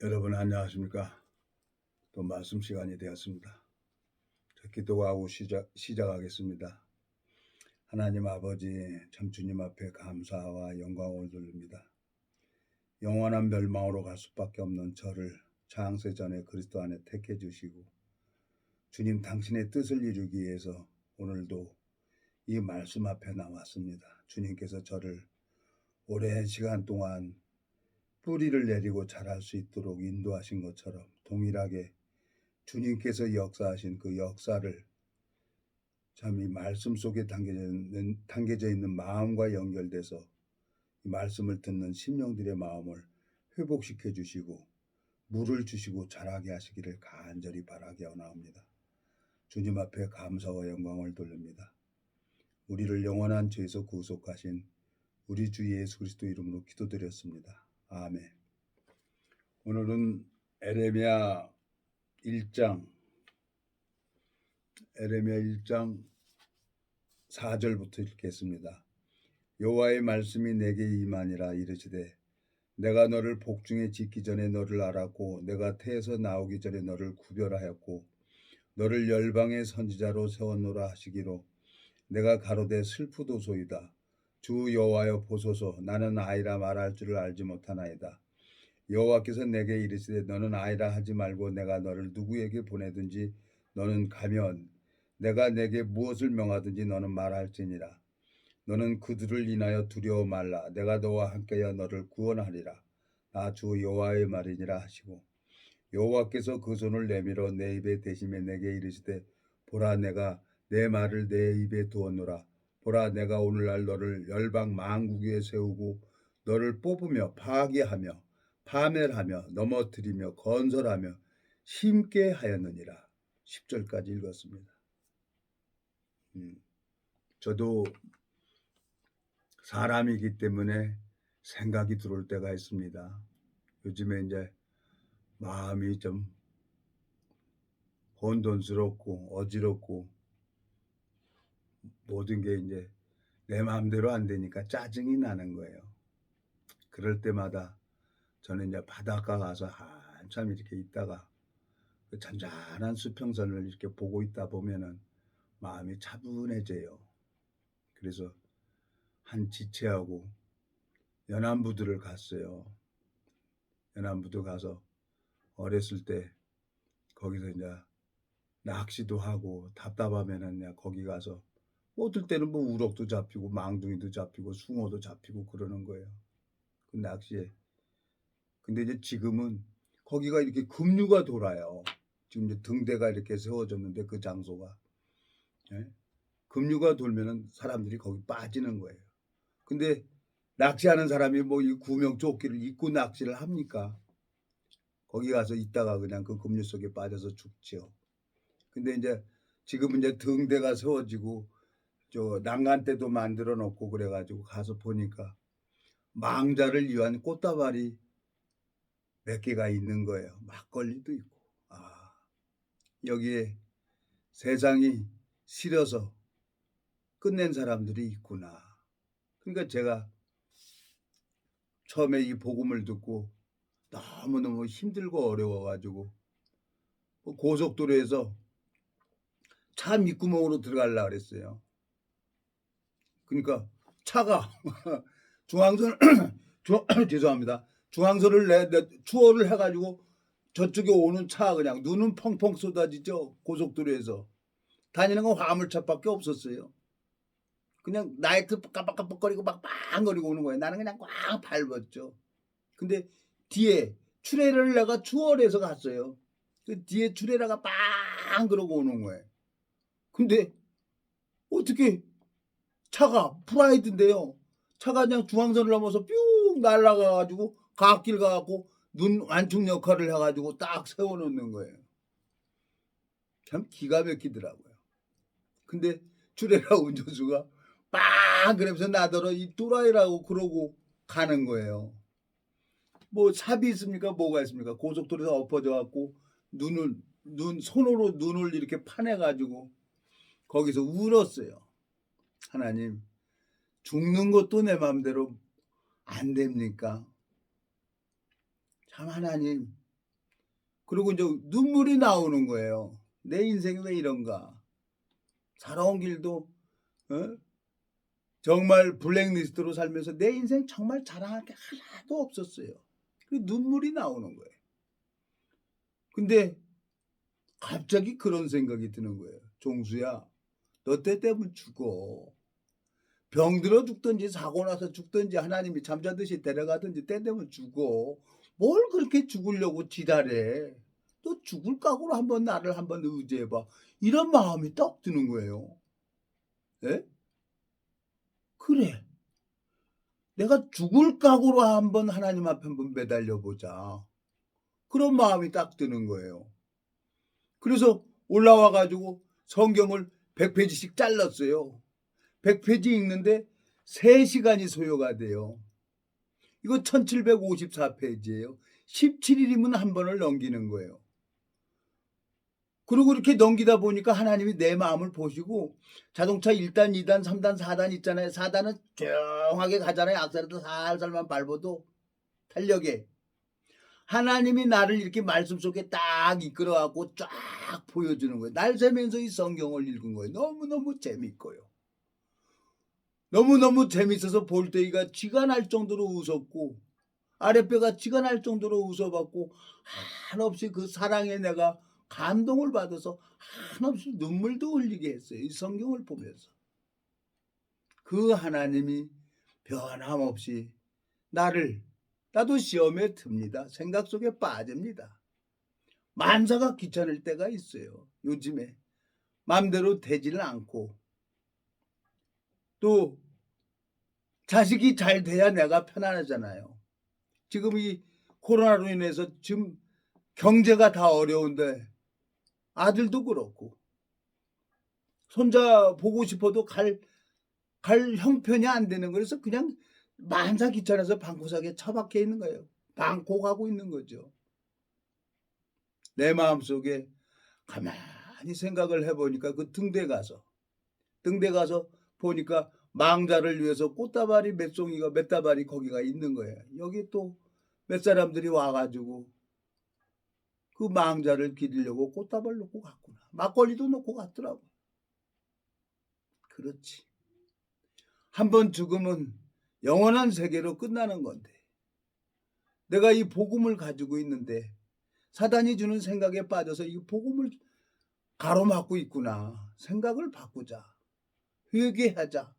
여러분 안녕하십니까? 또 말씀 시간이 되었습니다. 기도하고 시작하겠습니다. 하나님 아버지, 참 주님 앞에 감사와 영광을 돌립니다. 영원한 멸망으로 갈 수밖에 없는 저를 창세전에 그리스도 안에 택해 주시고 주님 당신의 뜻을 이루기 위해서 오늘도 이 말씀 앞에 나왔습니다. 주님께서 저를 오랜 시간 동안 뿌리를 내리고 자랄 수 있도록 인도하신 것처럼 동일하게 주님께서 역사하신 그 역사를 참 이 말씀 속에 담겨져 있는 마음과 연결돼서 이 말씀을 듣는 심령들의 마음을 회복시켜 주시고 물을 주시고 자라게 하시기를 간절히 바라게 하옵나옵니다. 주님 앞에 감사와 영광을 돌립니다. 우리를 영원한 죄에서 구속하신 우리 주 예수 그리스도 이름으로 기도드렸습니다. 아멘. 오늘은 에레미야 1장 4절부터 읽겠습니다. 여호와의 말씀이 내게 임하니라. 이르시되 내가 너를 복중에 짓기 전에 너를 알았고 내가 태에서 나오기 전에 너를 구별하였고 너를 열방의 선지자로 세웠노라 하시기로 내가 가로되 슬프도소이다. 주 여호와여 보소서. 나는 아이라 말할 줄을 알지 못하나이다. 여호와께서 내게 이르시되 너는 아이라 하지 말고 내가 너를 누구에게 보내든지 너는 가면 내가 내게 무엇을 명하든지 너는 말할지니라. 너는 그들을 인하여 두려워 말라. 내가 너와 함께하여 너를 구원하리라. 나 주 여호와의 말이니라 하시고 여호와께서 그 손을 내밀어 내 입에 대심에 내게 이르시되 보라 내가 내 말을 내 입에 두었노라. 보라 내가 오늘날 너를 열방 만국 위에 세우고 너를 뽑으며 파괴하며 파멸하며 넘어뜨리며 건설하며 심게 하였느니라. 10절까지 읽었습니다. 저도 사람이기 때문에 생각이 들어올 때가 있습니다. 요즘에 이제 마음이 좀 혼돈스럽고 어지럽고 모든 게 이제 내 마음대로 안 되니까 짜증이 나는 거예요. 그럴 때마다 저는 이제 바닷가 가서 한참 이렇게 있다가 그 잔잔한 수평선을 이렇게 보고 있다 보면은 마음이 차분해져요. 그래서 한 지체하고 연안부두를 갔어요. 연안부두 가서 어렸을 때 거기서 이제 낚시도 하고 답답하면은 그냥 거기 가서 어떨 때는 뭐 우럭도 잡히고 망둥이도 잡히고 숭어도 잡히고 그러는 거예요. 그 낚시에. 근데 이제 지금은 거기가 이렇게 급류가 돌아요. 지금 이제 등대가 이렇게 세워졌는데 그 장소가. 예? 급류가 돌면은 사람들이 거기 빠지는 거예요. 근데 낚시하는 사람이 뭐 이 구명조끼를 입고 낚시를 합니까? 거기 가서 있다가 그냥 그 급류 속에 빠져서 죽죠. 근데 이제 지금은 이제 등대가 세워지고 저 난간대도 만들어 놓고 그래가지고 가서 보니까 망자를 위한 꽃다발이 몇 개가 있는 거예요. 막걸리도 있고. 아, 여기에 세상이 싫어서 끝낸 사람들이 있구나. 그러니까 제가 처음에 이 복음을 듣고 너무너무 힘들고 어려워가지고 고속도로에서 차 밑구멍으로 들어가려고 그랬어요. 그러니까 차가 중앙선 죄송합니다. 중앙선을 추월을 해가지고 저쪽에 오는 차 그냥 눈은 펑펑 쏟아지죠. 고속도로에서 다니는 건 화물차밖에 없었어요. 그냥 나이트 깜빡깜빡거리고 막 빵거리고 오는 거예요. 나는 그냥 꽉 밟았죠. 근데 뒤에 트레일러를 내가 추월해서 갔어요. 그 뒤에 트레일러가 빵 그러고 오는 거예요. 근데 어떻게 차가 프라이드인데요. 차가 그냥 중앙선을 넘어서 뿅 날아가가지고 갓길 가갖고 눈 완충 역할을 해가지고 딱 세워놓는 거예요. 참 기가 막히더라고요. 근데 트레일러 운전수가 빵 그러면서 나더러 이 또라이라고 그러고 가는 거예요. 뭐 삽이 있습니까? 뭐가 있습니까? 고속도로에서 엎어져 갖고 손으로 눈을 이렇게 파내가지고 거기서 울었어요. 하나님, 죽는 것도 내 마음대로 안 됩니까? 참 하나님, 그리고 이제 눈물이 나오는 거예요. '내 인생이 왜 이런가. 살아온 길도 어 정말 블랙리스트로 살면서 내 인생 정말 자랑할 게 하나도 없었어요.' 그 눈물이 나오는 거예요. 근데 갑자기 그런 생각이 드는 거예요. '종수야, 너 때 되면 죽어. 병들어 죽든지 사고 나서 죽든지 하나님이 잠자듯이 데려가든지 때 되면 죽어. 뭘 그렇게 죽으려고 지랄해. 너 죽을 각오로 한번 나를 한번 의지해 봐.' 이런 마음이 딱 드는 거예요. 예? 그래. 내가 죽을 각오로 한번 하나님 앞에 한번 매달려 보자. 그런 마음이 딱 드는 거예요. 그래서 올라와 가지고 성경을 100 페이지씩 잘랐어요. 100 페이지 읽는데 3 시간이 소요가 돼요. 이거 1754 페이지예요. 17 일이면 한 번을 넘기는 거예요. 그리고 이렇게 넘기다 보니까 하나님이 내 마음을 보시고 자동차 1 단, 2 단, 3 단, 4 단 있잖아요. 4 단은 조용하게 가잖아요. 악셀에도 살살만 밟아도 탄력에. 하나님이 나를 이렇게 말씀 속에 딱 이끌어 갖고 쫙 보여주는 거예요. 날 새면서 이 성경을 읽은 거예요. 너무너무 재밌고요. 너무너무 재밌어서 볼때기가 쥐가 날 정도로 웃었고 아랫배가 쥐가 날 정도로 웃어봤고 한없이 그 사랑에 내가 감동을 받아서 한없이 눈물도 흘리게 했어요. 이 성경을 보면서. 그 하나님이 변함없이 나도 시험에 듭니다. 생각 속에 빠집니다. 만사가 귀찮을 때가 있어요. 요즘에 마음대로 되지는 않고 또 자식이 잘 돼야 내가 편안하잖아요. 지금 이 코로나로 인해서 지금 경제가 다 어려운데 아들도 그렇고 손자 보고 싶어도 갈 형편이 안 되는 거예요. 그래서 그냥 만사 귀찮아서 방구석에 처박혀 있는 거예요. 방콕하고 있는 거죠. 내 마음속에 가만히 생각을 해 보니까 그 등대 가서 보니까 망자를 위해서 꽃다발이 몇 송이가 몇 다발이 거기가 있는 거예요. 여기 또 몇 사람들이 와 가지고 그 망자를 기리려고 꽃다발 놓고 갔구나. 막걸리도 놓고 갔더라고. 그렇지. 한 번 죽으면 영원한 세계로 끝나는 건데 내가 이 복음을 가지고 있는데 사단이 주는 생각에 빠져서 이 복음을 가로막고 있구나. 생각을 바꾸자. 회개하자.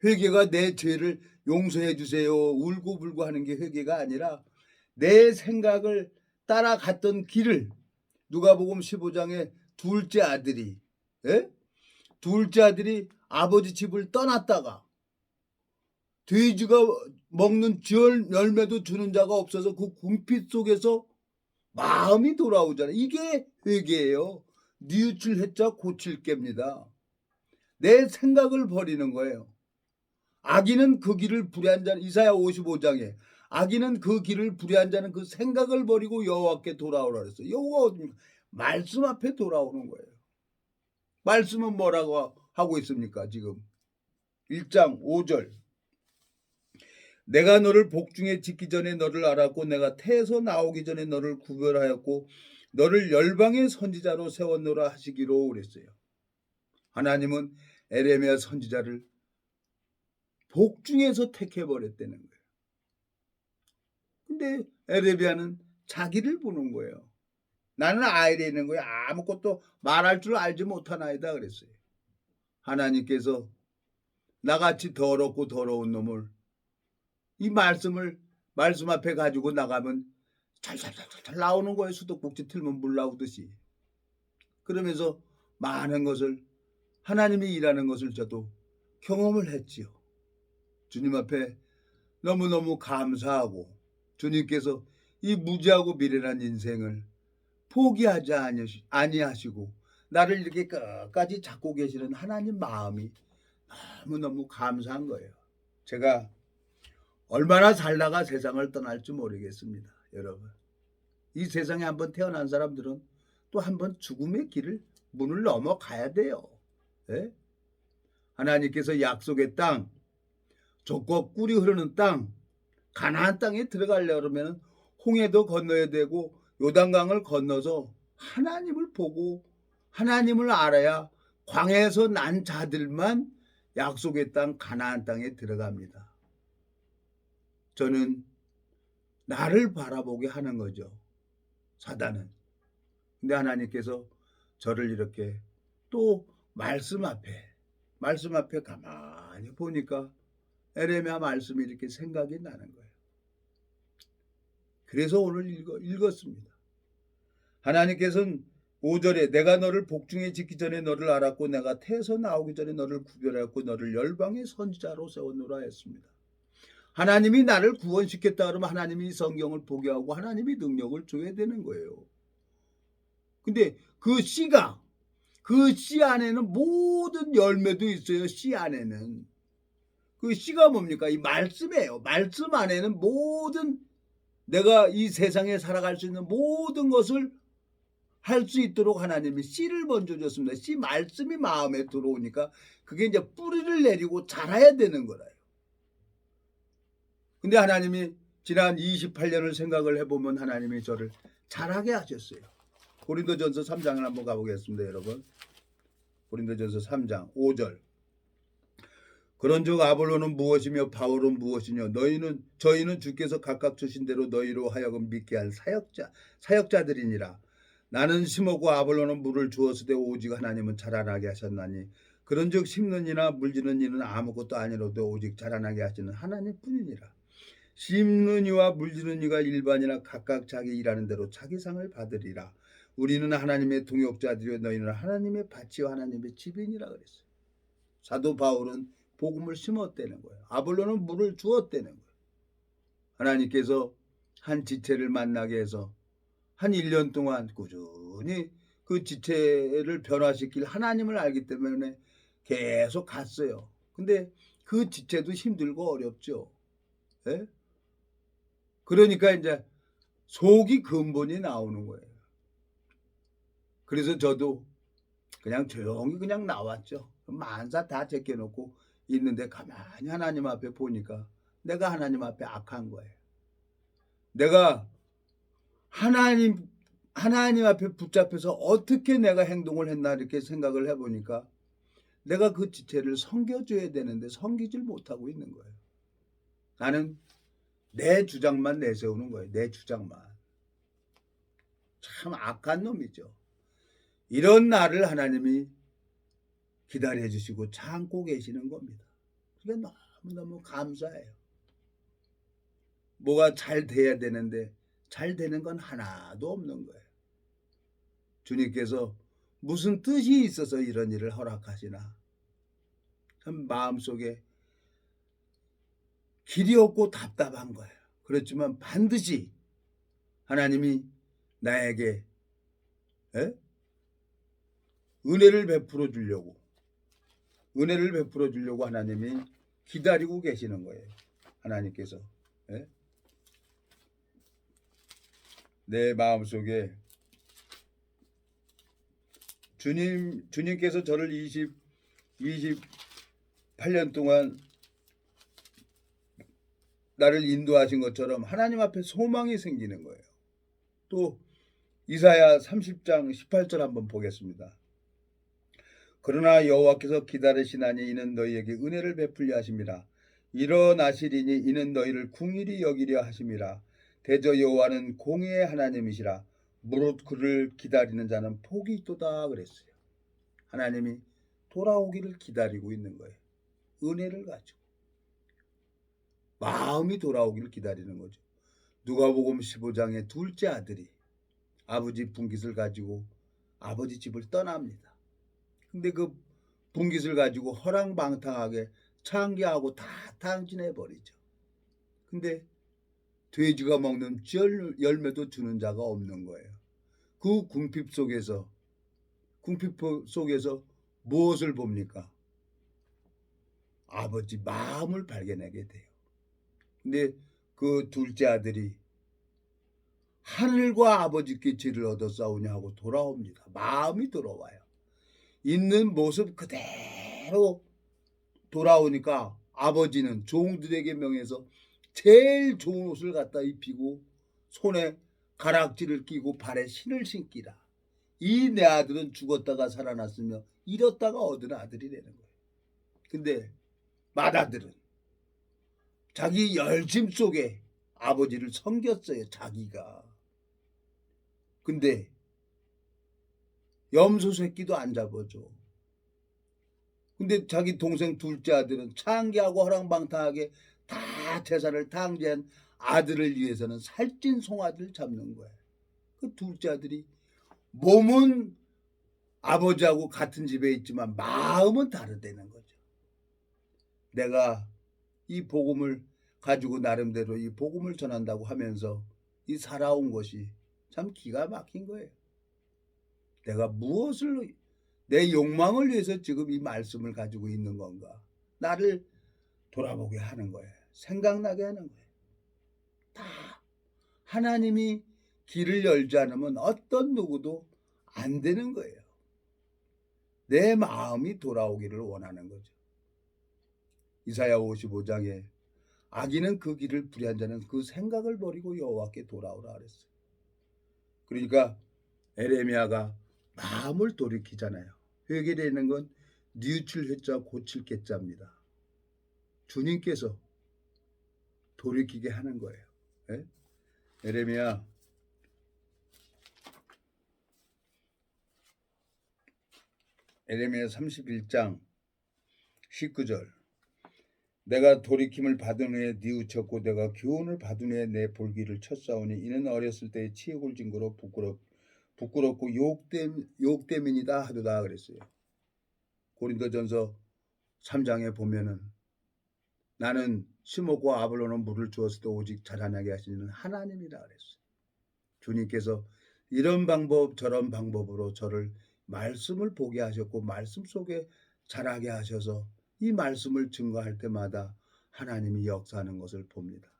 회개가 내 죄를 용서해 주세요. 울고불고 하는 게 회개가 아니라 내 생각을 따라갔던 길을 누가복음 15장에 둘째 아들이 예? 둘째 아들이 아버지 집을 떠났다가 돼지가 먹는 열매도 주는 자가 없어서 그 궁핍 속에서 마음이 돌아오잖아요. 이게 회개예요. 뉘우칠 해자 고칠 깹니다. 내 생각을 버리는 거예요. 악인은 그 길을 불의한 자는 이사야 55장에 악인은 그 길을 불의한 자는 그 생각을 버리고 여호와께 돌아오라 그랬어요. 여호와 어딥니까? 말씀 앞에 돌아오는 거예요. 말씀은 뭐라고 하고 있습니까? 지금 1장 5절 내가 너를 복중에 짓기 전에 너를 알았고 내가 태에서 나오기 전에 너를 구별하였고 너를 열방의 선지자로 세웠노라 하시기로 그랬어요. 하나님은 에레미야 선지자를 복중에서 택해버렸다는 거예요. 근데 에레미야는 자기를 보는 거예요. 나는 아이에 있는 거예요. 아무것도 말할 줄 알지 못한 아이다 그랬어요. 하나님께서 나같이 더럽고 더러운 놈을 이 말씀 앞에 가지고 나가면 잘 나오는 거예요. 수도꼭지 틀면 물 나오듯이. 그러면서 많은 것을 하나님이 일하는 것을 저도 경험을 했지요. 주님 앞에 너무너무 감사하고 주님께서 이 무지하고 미련한 인생을 포기하지 아니하시고 나를 이렇게 끝까지 잡고 계시는 하나님 마음이 너무너무 감사한 거예요. 제가 얼마나 살다가 세상을 떠날지 모르겠습니다. 여러분. 이 세상에 한번 태어난 사람들은 또 한번 죽음의 길을 문을 넘어가야 돼요. 예? 하나님께서 약속의 땅, 젖과 꿀이 흐르는 땅, 가나안 땅에 들어가려면 홍해도 건너야 되고 요단강을 건너서 하나님을 보고 하나님을 알아야 광야에서 난 자들만 약속의 땅 가나안 땅에 들어갑니다. 저는 나를 바라보게 하는 거죠, 사단은. 근데 하나님께서 저를 이렇게 또 말씀 앞에 가만히 보니까 에레미야 말씀이 이렇게 생각이 나는 거예요. 그래서 오늘 읽었습니다. 하나님께서는 5절에 내가 너를 복중에 짓기 전에 너를 알았고 내가 태에서 나오기 전에 너를 구별하였고 너를 열방의 선지자로 세웠노라 했습니다. 하나님이 나를 구원시켰다 그러면 하나님이 성경을 보게 하고 하나님이 능력을 줘야 되는 거예요. 근데 그 씨 안에는 모든 열매도 있어요. 씨 안에는. 그 씨가 뭡니까? 이 말씀이에요. 말씀 안에는 모든 내가 이 세상에 살아갈 수 있는 모든 것을 할 수 있도록 하나님이 씨를 먼저 줬습니다. 씨 말씀이 마음에 들어오니까 그게 이제 뿌리를 내리고 자라야 되는 거라요. 근데 하나님이 지난 28년을 생각을 해보면 하나님이 저를 자라게 하셨어요. 고린도전서 3장을 한번 가보겠습니다, 여러분. 고린도전서 3장 5절. 그런즉 아볼로는 무엇이며 바울은 무엇이냐? 저희는 주께서 각각 주신 대로 너희로 하여금 믿게 한 사역자들이니라. 나는 심었고 아볼로는 물을 주었으되 오직 하나님은 자라나게 하셨나니 그런즉 심는 이나 물지는 이는 아무것도 아니로도 오직 자라나게 하시는 하나님뿐이니라. 심는 이와 물지는 이가 일반이나 각각 자기 일하는 대로 자기 상을 받으리라. 우리는 하나님의 동역자들이요 너희는 하나님의 밭이요 하나님의 집이니라 그랬어요. 사도 바울은 복음을 심었다는 거예요. 아볼로는 물을 주었다는 거예요. 하나님께서 한 지체를 만나게 해서 한 1년 동안 꾸준히 그 지체를 변화시킬 하나님을 알기 때문에 계속 갔어요. 근데 그 지체도 힘들고 어렵죠. 예? 그러니까 이제 속이 근본이 나오는 거예요. 그래서 저도 그냥 조용히 그냥 나왔죠. 만사 다 제껴놓고 있는데 가만히 하나님 앞에 보니까 내가 하나님 앞에 악한 거예요. 내가 하나님 앞에 붙잡혀서 어떻게 내가 행동을 했나 이렇게 생각을 해보니까 내가 그 지체를 섬겨줘야 되는데 섬기질 못하고 있는 거예요. 나는 내 주장만 내세우는 거예요. 내 주장만. 참 악한 놈이죠. 이런 나를 하나님이 기다려 주시고 참고 계시는 겁니다. 그게 너무너무 감사해요. 뭐가 잘 돼야 되는데 잘 되는 건 하나도 없는 거예요. 주님께서 무슨 뜻이 있어서 이런 일을 허락하시나 참 마음속에 길이 없고 답답한 거예요. 그렇지만 반드시 하나님이 나에게 은혜를 베풀어 주려고 하나님이 기다리고 계시는 거예요. 하나님께서 내 마음속에 주님께서 저를 28년 동안 나를 인도하신 것처럼 하나님 앞에 소망이 생기는 거예요. 또 이사야 30장 18절 한번 보겠습니다. 그러나 여호와께서 기다리시나니 이는 너희에게 은혜를 베풀려 하심이라. 일어나시리니 이는 너희를 궁일이 여기려 하심이라. 대저 여호와는 공의의 하나님이시라. 무릇 그를 기다리는 자는 복이 있도다 그랬어요. 하나님이 돌아오기를 기다리고 있는 거예요. 은혜를 가지고. 마음이 돌아오기를 기다리는 거죠. 누가복음 15장의 둘째 아들이 아버지 분깃을 가지고 아버지 집을 떠납니다. 근데 그 분깃을 가지고 허랑방탕하게 창기하고 다 탕진해버리죠. 근데 돼지가 먹는 열매도 주는 자가 없는 거예요. 그 궁핍 속에서 무엇을 봅니까? 아버지 마음을 발견하게 돼요. 근데 그 둘째 아들이 하늘과 아버지께 죄를 얻어 싸우냐 하고 돌아옵니다. 마음이 돌아와요. 있는 모습 그대로 돌아오니까 아버지는 종들에게 명해서 제일 좋은 옷을 갖다 입히고 손에 가락지를 끼고 발에 신을 신기라. 이 내 아들은 죽었다가 살아났으며 잃었다가 얻은 아들이라는 거예요. 근데 맏아들은 자기 열심 속에 아버지를 섬겼어요. 자기가. 근데 염소 새끼도 안 잡아줘. 근데 자기 동생 둘째 아들은 창기하고 허랑방탕하게 다 재산을 탕제한 아들을 위해서는 살찐 송아지를 잡는 거야. 그 둘째 아들이 몸은 아버지하고 같은 집에 있지만 마음은 다르다는 거죠. 내가 이 복음을 가지고 나름대로 이 복음을 전한다고 하면서 이 살아온 것이 참 기가 막힌 거예요. 내가 무엇을 내 욕망을 위해서 지금 이 말씀을 가지고 있는 건가? 나를 돌아보게 하는 거예요. 생각나게 하는 거예요. 다 하나님이 길을 열지 않으면 어떤 누구도 안 되는 거예요. 내 마음이 돌아오기를 원하는 거죠. 이사야 55장에 악인은 그 길을 불의한 자는 그 생각을 버리고 여호와께 돌아오라 그랬어요. 그러니까 에레미야가 마음을 돌이키잖아요. 회개되는 건 뉘우칠 회자 고칠 개자입니다. 주님께서 돌이키게 하는 거예요. 네? 에레미야 31장 19절 내가 돌이킴을 받은 후에 뉘우쳤고 내가 교훈을 받은 후에 내 볼기를 쳤사오니 이는 어렸을 때의 치욕을 증거로 부끄럽고 욕됨이니다 하도다 그랬어요. 고린도전서 3장에 보면은 나는 시몬과 아볼로는 물을 주었어도 오직 자라나게 하시는 하나님이라 그랬어요. 주님께서 이런 방법 저런 방법으로 저를 말씀을 보게 하셨고 말씀 속에 자라게 하셔서 이 말씀을 증거할 때마다 하나님이 역사하는 것을 봅니다.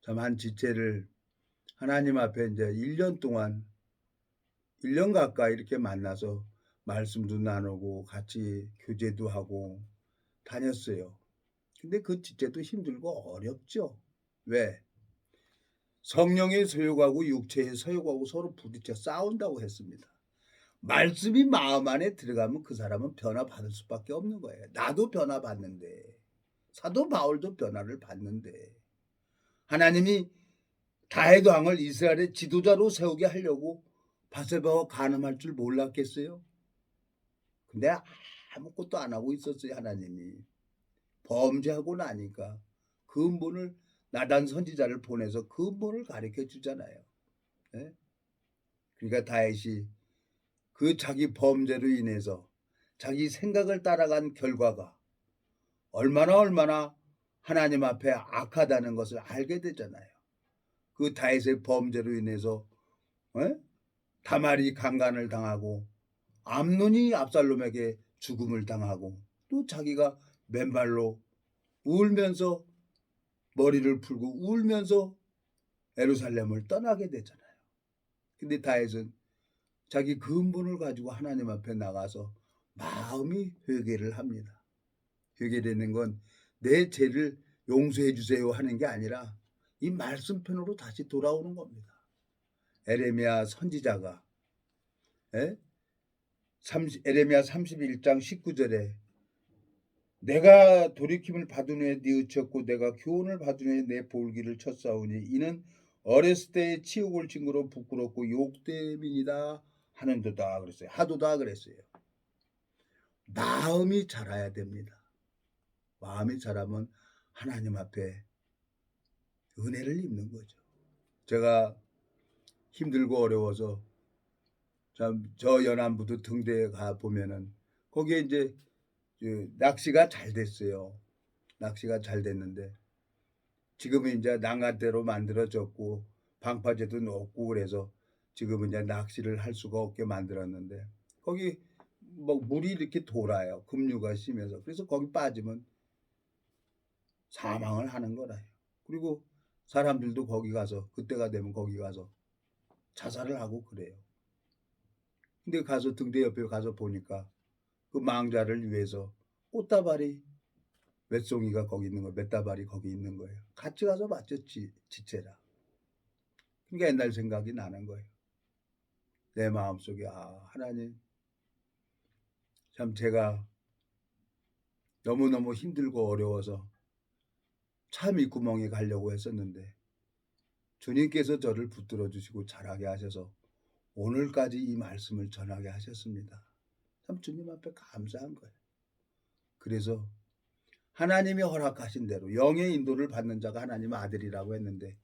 참 한 지체를 하나님 앞에 이제 1년 동안 1년 가까이 이렇게 만나서 말씀도 나누고 같이 교제도 하고 다녔어요. 근데 그 지체도 힘들고 어렵죠. 왜? 성령의 소욕하고 육체의 소욕하고 서로 부딪혀 싸운다고 했습니다. 말씀이 마음 안에 들어가면 그 사람은 변화받을 수밖에 없는 거예요. 나도 변화받는데 사도 바울도 변화를 받는데 하나님이 다윗 왕을 이스라엘의 지도자로 세우게 하려고 바세바와 간음할 줄 몰랐겠어요? 근데 아무것도 안 하고 있었어요. 하나님이 범죄하고 나니까 근본을 나단 선지자를 보내서 근본을 가르쳐 주잖아요. 네? 그러니까 다윗이 그 자기 범죄로 인해서 자기 생각을 따라간 결과가 얼마나 하나님 앞에 악하다는 것을 알게 되잖아요. 그 다윗의 범죄로 인해서 다말이 강간을 당하고 암논이 압살롬에게 죽음을 당하고 또 자기가 맨발로 울면서 머리를 풀고 울면서 예루살렘을 떠나게 되잖아요. 근데 다윗은 자기 근본을 가지고 하나님 앞에 나가서 마음이 회개를 합니다. 회개되는 건 내 죄를 용서해 주세요 하는 게 아니라 이 말씀편으로 다시 돌아오는 겁니다. 에레미야 선지자가 에레미야 31장 19절에 내가 돌이킴을 받은 후에 뉘우쳤고 내가 교훈을 받은 후에 내 볼기를 쳤사오니 이는 어렸을 때의 치욕을 증거로 부끄럽고 욕됨이니이다 하는도다 그랬어요. 하도다 그랬어요. 마음이 자라야 됩니다. 마음이 자라면 하나님 앞에 은혜를 입는 거죠. 제가 힘들고 어려워서 저 연안부두 등대에 가 보면은 거기에 이제 낚시가 잘 됐어요. 낚시가 잘 됐는데 지금은 이제 난간대로 만들어졌고 방파제도 높고 그래서 지금은 이제 낚시를 할 수가 없게 만들었는데 거기 뭐 물이 이렇게 돌아요. 급류가 심해서. 그래서 거기 빠지면 사망을 하는 거라요. 그리고 사람들도 거기 가서 그때가 되면 거기 가서 자살을 하고 그래요. 근데 가서 등대 옆에 가서 보니까 그 망자를 위해서 꽃다발이 몇 송이가 거기 있는 거예요. 몇 다발이 거기 있는 거예요. 같이 가서 봤죠. 지체라. 그러니까 옛날 생각이 나는 거예요. 내 마음속에 하나님 참 제가 너무너무 힘들고 어려워서 차 밑구멍에 가려고 했었는데 주님께서 저를 붙들어 주시고 자라게 하셔서 오늘까지 이 말씀을 전하게 하셨습니다. 참 주님 앞에 감사한 거예요. 그래서 하나님이 허락하신 대로 영의 인도를 받는 자가 하나님의 아들이라고 했는데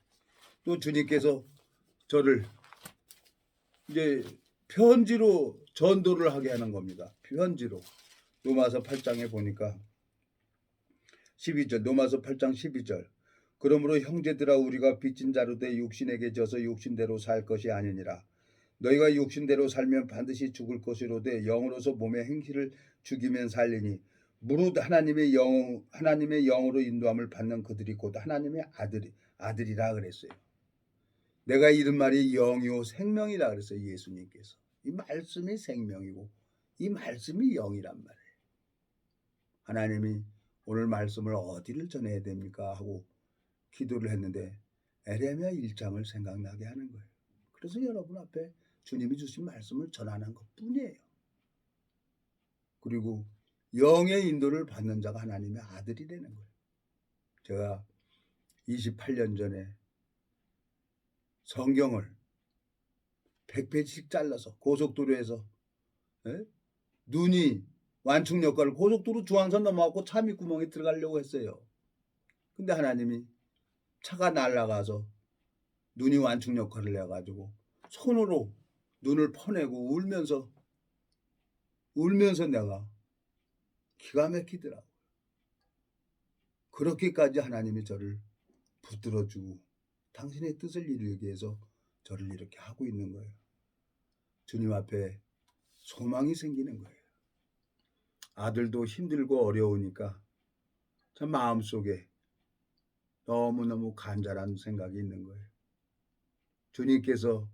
또 주님께서 저를 이제 편지로 전도를 하게 하는 겁니다. 편지로. 로마서 8장에 보니까 12절, 로마서 8장 12절. 그러므로 형제들아 우리가 빚진 자로 돼 육신에게 져서 육신대로 살 것이 아니니라. 너희가 육신대로 살면 반드시 죽을 것이로되 영으로서 몸의 행실을 죽이면 살리니 무릇 하나님의 영으로 인도함을 받는 그들이 곧 하나님의 아들이라 그랬어요. 내가 잃은 말이 영이요 생명이라 그랬어요. 예수님께서. 이 말씀이 생명이고 이 말씀이 영이란 말이에요. 하나님이 오늘 말씀을 어디를 전해야 됩니까? 하고 기도를 했는데 에레미야 1장을 생각나게 하는 거예요. 그래서 여러분 앞에 주님이 주신 말씀을 전하는 것뿐이에요. 그리고 영의 인도를 받는 자가 하나님의 아들이라는 거예요. 제가 28년 전에 성경을 100페이지씩 잘라서 고속도로에서 눈이 완충역과를 고속도로 중앙선 넘어가고 차 밑구멍에 들어가려고 했어요. 근데 하나님이 차가 날아가서 눈이 완충 역할을 해가지고 손으로 눈을 퍼내고 울면서 내가 기가 막히더라고요. 그렇게까지 하나님이 저를 붙들어주고 당신의 뜻을 이루기 위해서 저를 이렇게 하고 있는 거예요. 주님 앞에 소망이 생기는 거예요. 아들도 힘들고 어려우니까 참 마음속에 너무너무 간절한 생각이 있는 거예요. 주님께서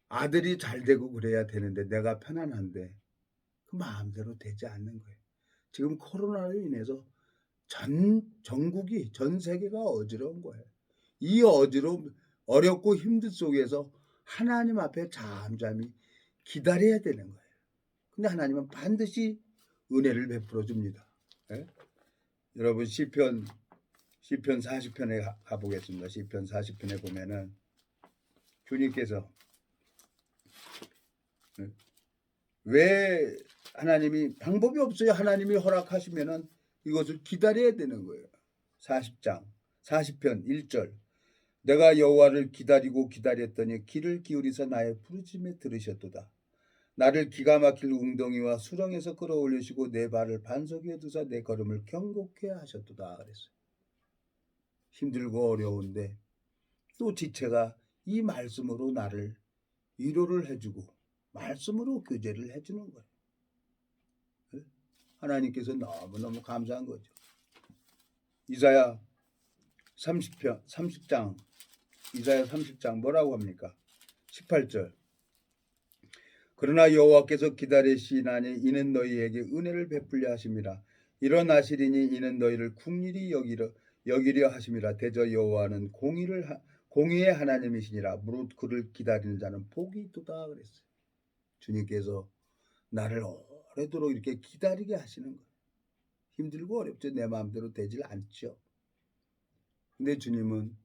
아들이 잘 되고 그래야 되는데 내가 편안한데 그 마음대로 되지 않는 거예요. 지금 코로나로 인해서 전국이 전 세계가 어지러운 거예요. 이 어렵고 힘든 속에서 하나님 앞에 잠잠히 기다려야 되는 거예요. 근데 하나님은 반드시 은혜를 베풀어 줍니다. 예? 여러분 시편 40편에 가보겠습니다. 시편 40편에 보면은 주님께서 왜 하나님이 방법이 없어요. 하나님이 허락하시면은 이것을 기다려야 되는 거예요. 40편 1절. 내가 여호와를 기다리고 기다렸더니 귀를 기울이서 나의 부르짖음에 들으셨도다. 나를 기가 막힐 웅덩이와 수렁에서 끌어올리시고 내 발을 반석 위에 두사 내 걸음을 경고케 하셨도다 그랬어요. 힘들고 어려운데 또 지체가 이 말씀으로 나를 위로를 해주고 말씀으로 교제를 해주는 거예요. 하나님께서 너무너무 감사한 거죠. 이사야 30장 이사야 30장 뭐라고 합니까? 18절. 그러나 여호와께서 기다리시나니 이는 너희에게 은혜를 베풀려 하심이라. 일어나시리니 이는 너희를 국률이 여기려 하심이라. 대저 여호와는 공의의 하나님이시니라. 무릇 그를 기다리는 자는 복이 있도다 그랬어요. 주님께서 나를 오래도록 이렇게 기다리게 하시는 거예요. 힘들고 어렵죠. 내 마음대로 되질 않죠. 근데 주님은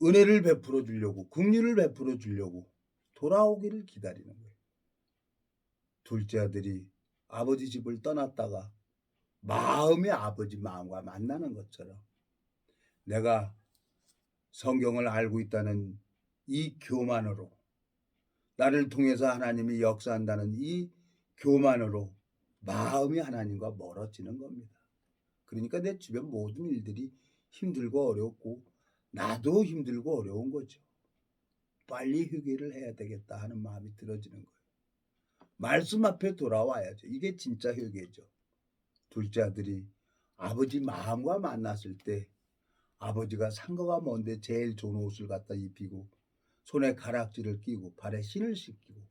은혜를 베풀어 주려고 긍휼을 베풀어 주려고 돌아오기를 기다리는 거예요. 둘째 아들이 아버지 집을 떠났다가 마음이 아버지 마음과 만나는 것처럼 내가 성경을 알고 있다는 이 교만으로 나를 통해서 하나님이 역사한다는 이 교만으로 마음이 하나님과 멀어지는 겁니다. 그러니까 내 주변 모든 일들이 힘들고 어렵고 나도 힘들고 어려운 거죠. 빨리 회개를 해야 되겠다 하는 마음이 들어지는 거예요. 말씀 앞에 돌아와야죠. 이게 진짜 회개죠. 둘째 아들이 아버지 마음과 만났을 때 아버지가 상거가 먼데 제일 좋은 옷을 갖다 입히고 손에 가락지를 끼고 발에 신을 신기고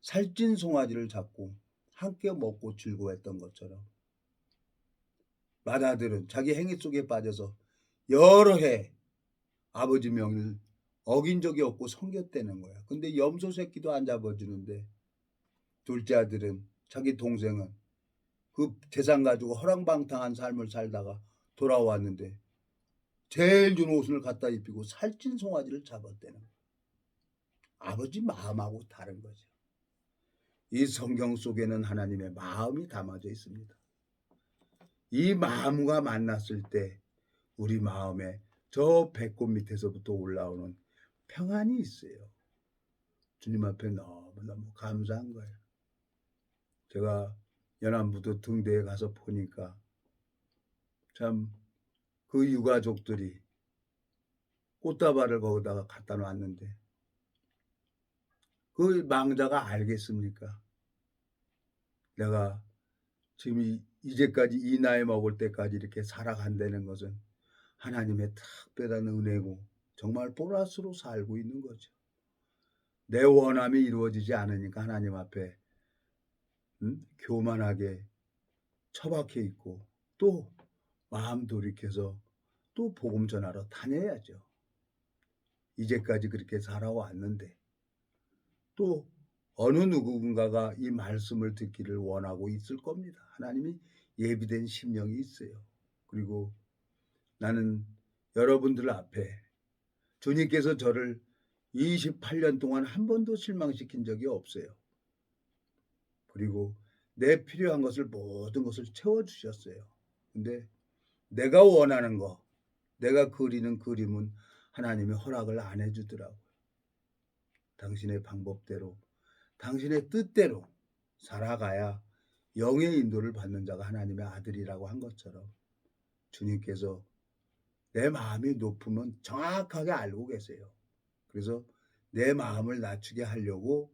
살찐 송아지를 잡고 함께 먹고 즐거워했던 것처럼 맏아들은 자기 행위 속에 빠져서 여러 해 아버지 명을 어긴 적이 없고 섬겼다는 거야. 근데 염소 새끼도 안 잡아주는데 둘째 아들은 자기 동생은 그 재산 가지고 허랑방탕한 삶을 살다가 돌아왔는데 제일 좋은 옷을 갖다 입히고 살찐 송아지를 잡았다는 거야. 아버지 마음하고 다른 거죠. 이 성경 속에는 하나님의 마음이 담아져 있습니다. 이 마음과 만났을 때 우리 마음에 저 배꼽 밑에서부터 올라오는 평안이 있어요. 주님 앞에 너무너무 감사한 거예요. 제가 연안부도 등대에 가서 보니까 참 그 유가족들이 꽃다발을 거기다가 갖다 놨는데 그 망자가 알겠습니까? 내가 지금 이제까지 이 나이 먹을 때까지 이렇게 살아간다는 것은 하나님의 특별한 은혜고 정말 보라스로 살고 있는 거죠. 내 원함이 이루어지지 않으니까 하나님 앞에 교만하게 처박혀 있고 또 마음 돌이켜서 또 복음 전하러 다녀야죠. 이제까지 그렇게 살아왔는데 또 어느 누군가가 이 말씀을 듣기를 원하고 있을 겁니다. 하나님이 예비된 심령이 있어요. 그리고 나는 여러분들 앞에 주님께서 저를 28년 동안 한 번도 실망시킨 적이 없어요. 그리고 내 필요한 것을 모든 것을 채워주셨어요. 근데 내가 원하는 거, 내가 그리는 그림은 하나님이 허락을 안 해주더라고요. 당신의 방법대로, 당신의 뜻대로 살아가야 영의 인도를 받는 자가 하나님의 아들이라고 한 것처럼 주님께서 내 마음이 높으면 정확하게 알고 계세요. 그래서 내 마음을 낮추게 하려고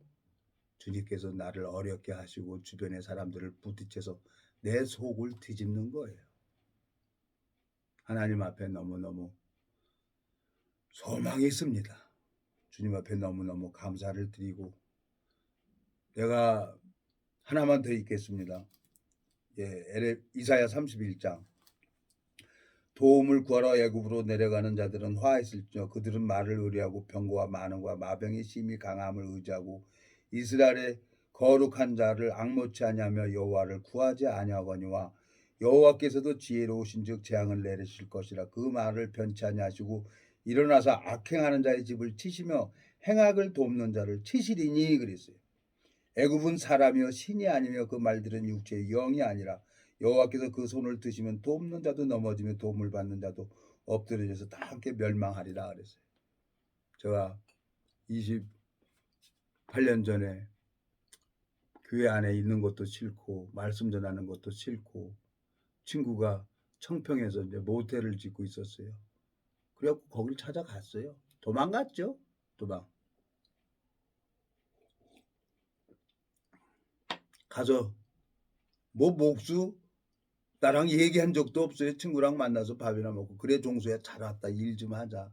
주님께서 나를 어렵게 하시고 주변의 사람들을 부딪혀서 내 속을 뒤집는 거예요. 하나님 앞에 너무너무 소망이 있습니다. 주님 앞에 너무너무 감사를 드리고 내가 하나만 더 읽겠습니다. 이사야 31장 도움을 구하러 애굽으로 내려가는 자들은 화했을지어 그들은 말을 의뢰하고 병거와 많음과 마병이 심히 강함을 의지하고 이스라엘의 거룩한 자를 앙노치 아니하며 여호와를 구하지 아니하거니와 여호와께서도 지혜로우신즉 재앙을 내리실 것이라. 그 말을 변치 아니하시고 일어나서 악행하는 자의 집을 치시며 행악을 돕는 자를 치시리니 그랬어요. 애굽은 사람이요 신이 아니며 그 말들은 육체의 영이 아니라 여호와께서 그 손을 드시면 돕는 자도 넘어지며 도움을 받는 자도 엎드려져서 다 함께 멸망하리라 그랬어요. 제가 28년 전에 교회 안에 있는 것도 싫고 말씀 전하는 것도 싫고 친구가 청평에서 이제 모텔을 짓고 있었어요. 그래갖고 거길 찾아갔어요. 도망갔죠. 가서 뭐 목수 나랑 얘기한 적도 없어요. 친구랑 만나서 밥이나 먹고 그래 종수야 잘 왔다 일 좀 하자.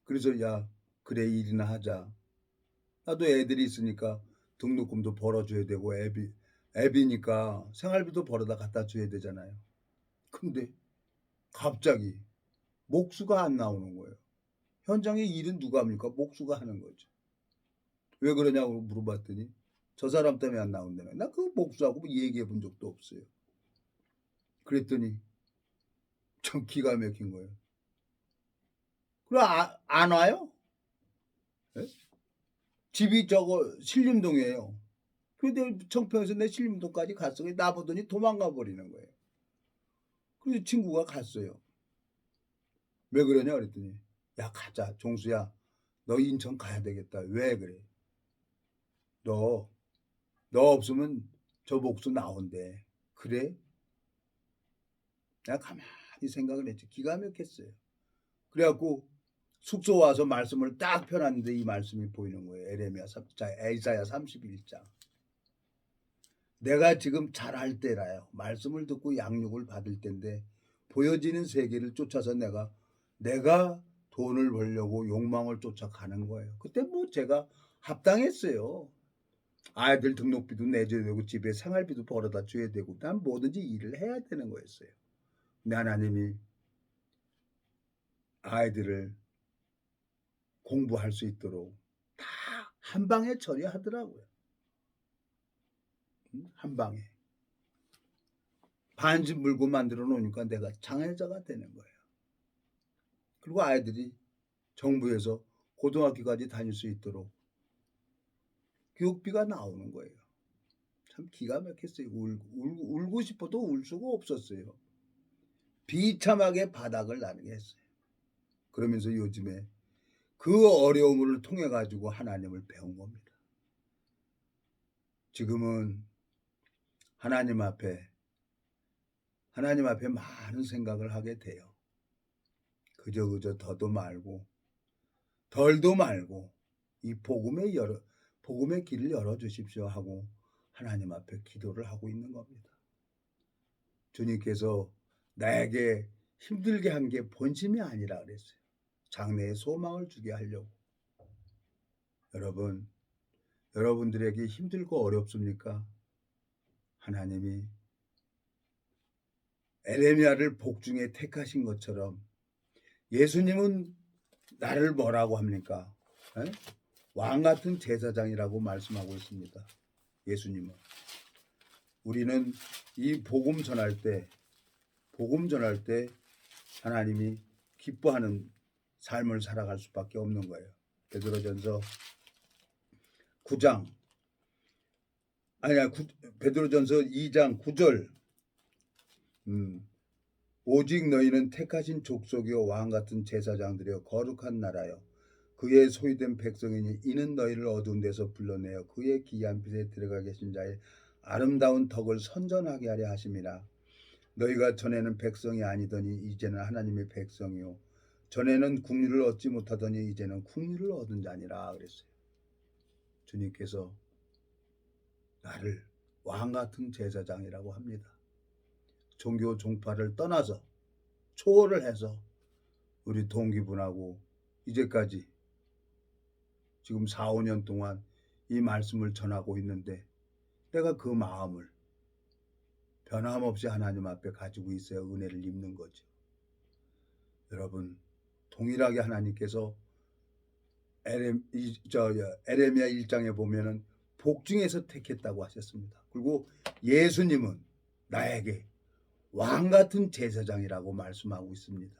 그래서 야 그래 일이나 하자. 나도 애들이 있으니까 등록금도 벌어줘야 되고 애비니까 생활비도 벌어다 갖다 줘야 되잖아요. 근데 갑자기 목수가 안 나오는 거예요. 현장에 일은 누가 합니까? 목수가 하는 거죠. 왜 그러냐고 물어봤더니 저 사람 때문에 안 나온다네. 나 그 목수하고 뭐 얘기해 본 적도 없어요. 그랬더니 좀 기가 막힌 거예요. 그럼 안 와요? 네? 집이 저거 신림동이에요. 근데 청평에서 내 신림동까지 갔어요. 나보더니 도망가 버리는 거예요. 그래서 친구가 갔어요. 왜 그러냐 그랬더니 야 가자 종수야 너 인천 가야 되겠다. 왜 그래? 너 없으면 저 목수 나온대. 그래? 내가 가만히 생각을 했지. 기가 막혔어요. 그래갖고 숙소 와서 말씀을 딱 펴놨는데 이 말씀이 보이는 거예요. 이사야 31장. 내가 지금 잘할 때라요. 말씀을 듣고 양육을 받을 때인데 보여지는 세계를 쫓아서 내가 돈을 벌려고 욕망을 쫓아가는 거예요. 그때 뭐 제가 합당했어요. 아이들 등록비도 내줘야 되고 집에 생활비도 벌어다 줘야 되고 난 뭐든지 일을 해야 되는 거였어요. 근데 하나님이 아이들을 공부할 수 있도록 다 한 방에 처리하더라고요. 한 방에. 반집 물고 만들어 놓으니까 내가 장애자가 되는 거예요. 그리고 아이들이 정부에서 고등학교까지 다닐 수 있도록 교육비가 나오는 거예요. 참 기가 막혔어요. 울고 싶어도 울 수가 없었어요. 비참하게 바닥을 나르게 했어요. 그러면서 요즘에 그 어려움을 통해 가지고 하나님을 배운 겁니다. 지금은 하나님 앞에 많은 생각을 하게 돼요. 그저 더도 말고 덜도 말고 이 복음의 길을 열어 주십시오 하고 하나님 앞에 기도를 하고 있는 겁니다. 주님께서 나에게 힘들게 한 게 본심이 아니라 그랬어요. 장래에 소망을 주게 하려고. 여러분들에게 힘들고 어렵습니까? 하나님이 에레미야를 복중에 택하신 것처럼 예수님은 나를 뭐라고 합니까? 에? 왕 같은 제사장이라고 말씀하고 있습니다. 예수님은. 우리는 이 복음 전할 때 하나님이 기뻐하는 삶을 살아갈 수밖에 없는 거예요. 베드로전서 2장 9절. 오직 너희는 택하신 족속이요 왕 같은 제사장들이요 거룩한 나라요 그의 소유된 백성이니 이는 너희를 어두운 데서 불러내어 그의 기이한 빛에 들어가 계신 자의 아름다운 덕을 선전하게 하려 하심이라. 너희가 전에는 백성이 아니더니 이제는 하나님의 백성이요 전에는 국류를 얻지 못하더니 이제는 국류를 얻은 자니라 그랬어요. 주님께서 나를 왕 같은 제사장이라고 합니다. 종교 종파를 떠나서 초월을 해서 우리 동기분하고 이제까지 지금 4, 5년 동안 이 말씀을 전하고 있는데 내가 그 마음을 변함없이 하나님 앞에 가지고 있어야 은혜를 입는 거죠. 여러분 동일하게 하나님께서 에레미야 1장에 보면은 복중에서 택했다고 하셨습니다. 그리고 예수님은 나에게 왕 같은 제사장이라고 말씀하고 있습니다.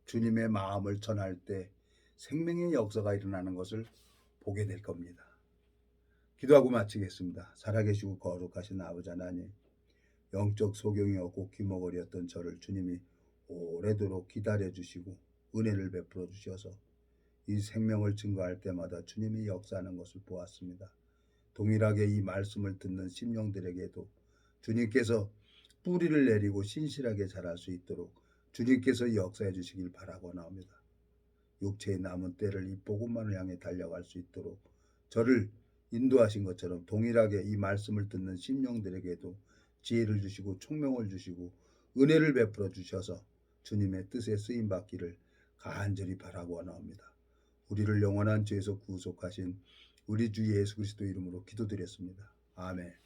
주님의 마음을 전할 때 생명의 역사가 일어나는 것을 보게 될 겁니다. 기도하고 마치겠습니다. 살아계시고 거룩하신 아버지 하나님, 영적 소경이 없고 귀머거리였던 저를 주님이 오래도록 기다려주시고 은혜를 베풀어 주셔서 이 생명을 증거할 때마다 주님이 역사하는 것을 보았습니다. 동일하게 이 말씀을 듣는 심령들에게도 주님께서 뿌리를 내리고 신실하게 자랄 수 있도록 주님께서 역사해 주시길 바라고나옵니다. 육체의 남은 때를 이 복음만을 향해 달려갈 수 있도록 저를 인도하신 것처럼 동일하게 이 말씀을 듣는 심령들에게도 지혜를 주시고 총명을 주시고 은혜를 베풀어 주셔서 주님의 뜻에 쓰임받기를 간절히 바라고나옵니다. 우리를 영원한 죄에서 구속하신 우리 주 예수 그리스도 이름으로 기도드렸습니다. 아멘.